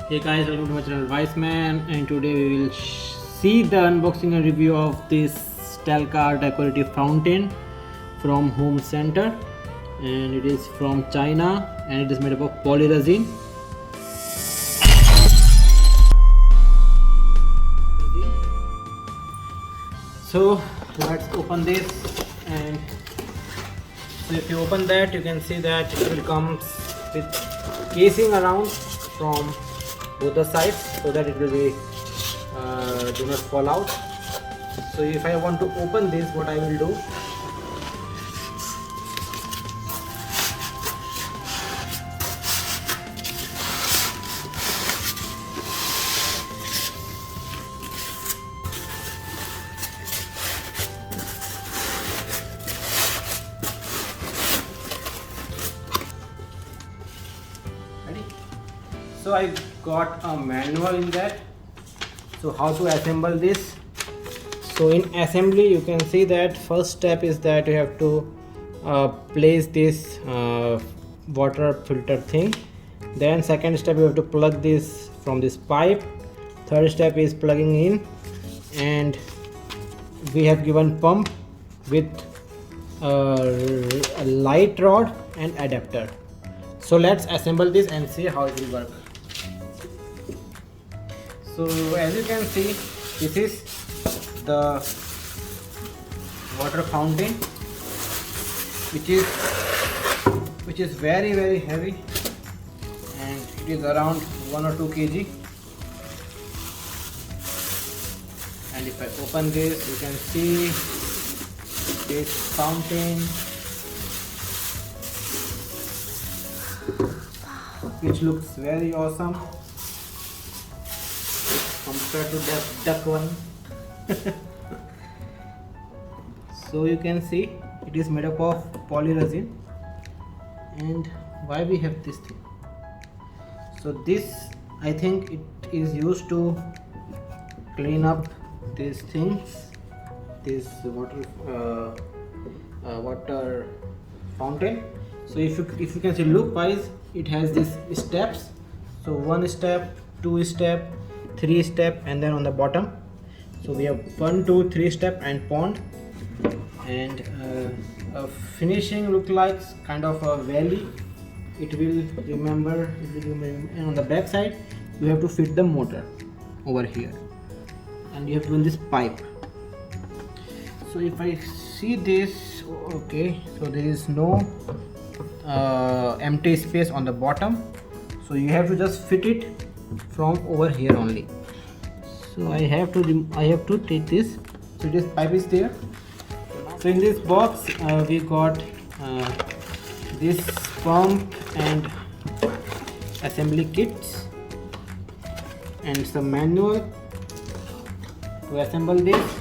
Hey guys, welcome to my channel Viceman, and today we will see the unboxing and review of this Stalaca decorative fountain from Homecentre, and it is from China and it is made up of polyresin. So let's open this, and so if you open that, you can see that it will come with casing around from both the sides so that it will be do not fall out. So if I want to open this, what I will do, ready? So I got a manual in that, so how to assemble this. So in assembly you can see that first step is that you have to place this water filter thing. Then second step, you have to plug this from this pipe. Third step is plugging in, and we have given pump with a light rod and adapter. So let's assemble this and see how it will work. So as you can see, this is the water fountain, which is very heavy, and it is around 1 or 2 kg. And if I open this, you can see this fountain, which looks very awesome compared to the duck one. So you can see it is made up of polyresin. And why we have this thing? So this, I think it is used to clean up these things, this water fountain. So if you can see, look wise, it has these steps. So 1 step, 2 step, 3 step, and then on the bottom, so we have 1, 2, 3 step and pond, and a finishing look like kind of a valley. It will remember, and on the back side you have to fit the motor over here, and you have to run this pipe. So if I see this, okay, so there is no empty space on the bottom, so you have to just fit it from over here only. So I have to take this. So this pipe is there. So in this box we got this pump and assembly kits and some manual to assemble this.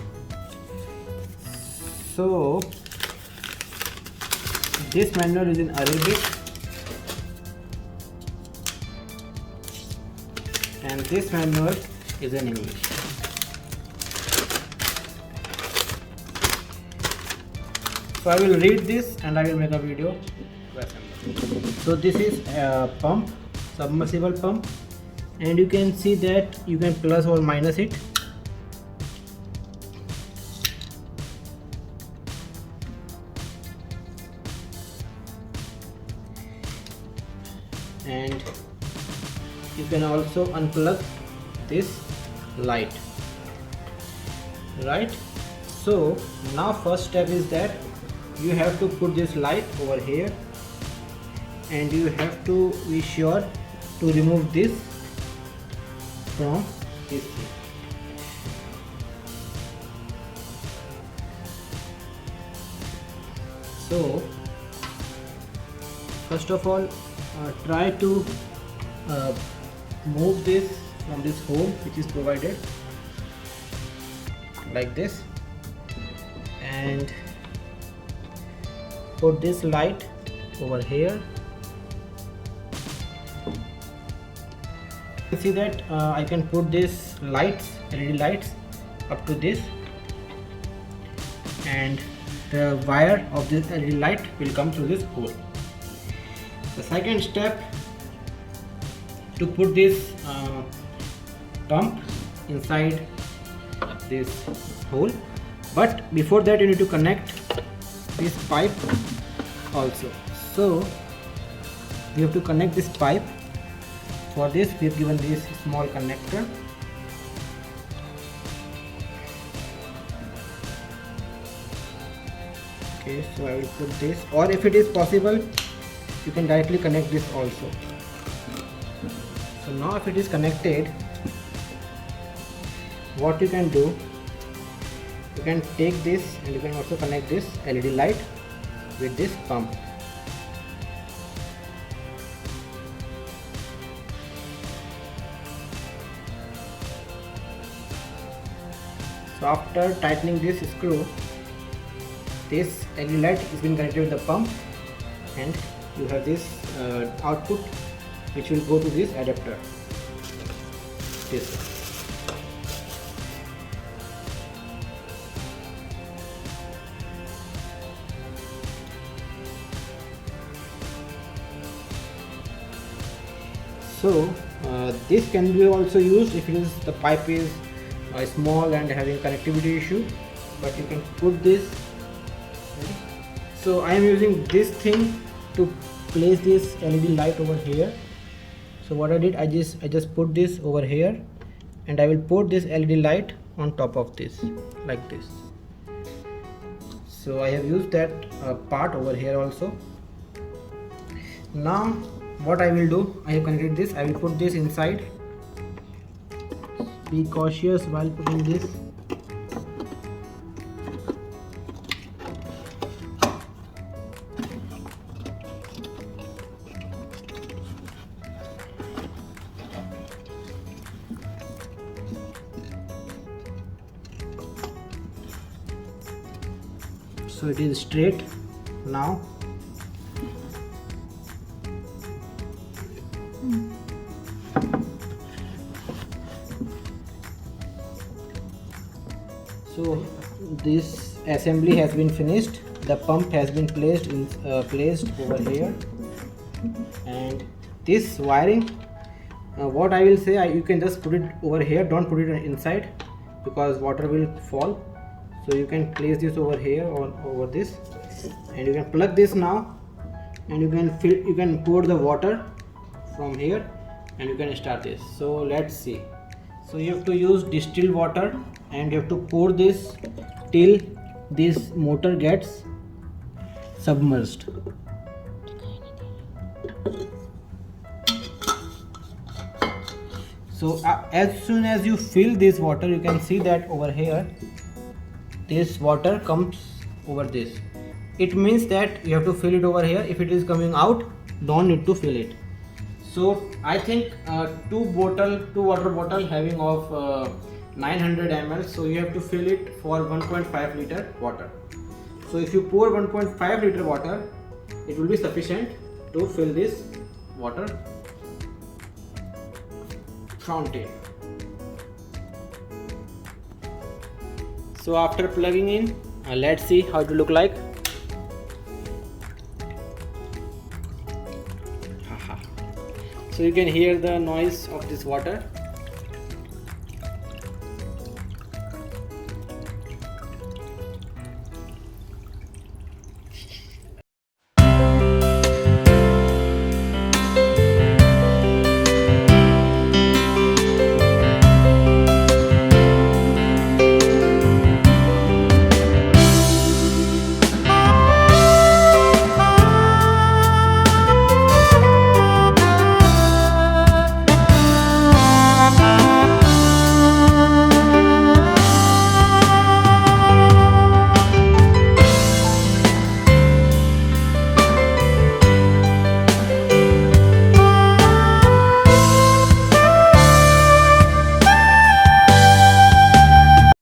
So this manual is in Arabic, and this manual is in English. So I will read this and I will make a video to assemble. So this is a pump, submersible pump, and you can see that you can plus or minus it. And you can also unplug this light, right? So now first step is that you have to put this light over here, and you have to be sure to remove this from this thing. So first of all, try to move this from this hole which is provided like this, and put this light over here. You see that I can put this lights, LED lights, up to this, and the wire of this LED light will come through this hole. The second step to put this pump inside this hole, but before that you need to connect this pipe also. So we have to connect this pipe. For this we have given this small connector. Okay, so I will put this, or if it is possible you can directly connect this also. So now if it is connected, what you can do, you can take this and you can also connect this LED light with this pump. So after tightening this screw, this LED light is being connected with the pump, and you have this output which will go to this adapter. This. So this can be also used if it is the pipe is small and having connectivity issue, but you can put this. So I am using this thing to place this LED light over here. So what I did, I just put this over here, and I will put this LED light on top of this like this. So I have used that part over here also. Now what I will do, I have connected this, I will put this inside. Be cautious while putting this. So it is straight now. So this assembly has been finished. The pump has been placed over here, and this wiring, what I will say, you can just put it over here. Don't put it inside because water will fall. So you can place this over here or over this, and you can plug this now, and you can pour the water from here, and you can start this. So let's see. So you have to use distilled water, and you have to pour this till this motor gets submerged. So as soon as you fill this water, you can see that over here this water comes over this. It means that you have to fill it over here. If it is coming out, don't need to fill it. So I think two water bottle having of 900 ml, so you have to fill it for 1.5 liter water. So if you pour 1.5 liter water, it will be sufficient to fill this water fountain. So after plugging in, let's see how it will look like. So you can hear the noise of this water.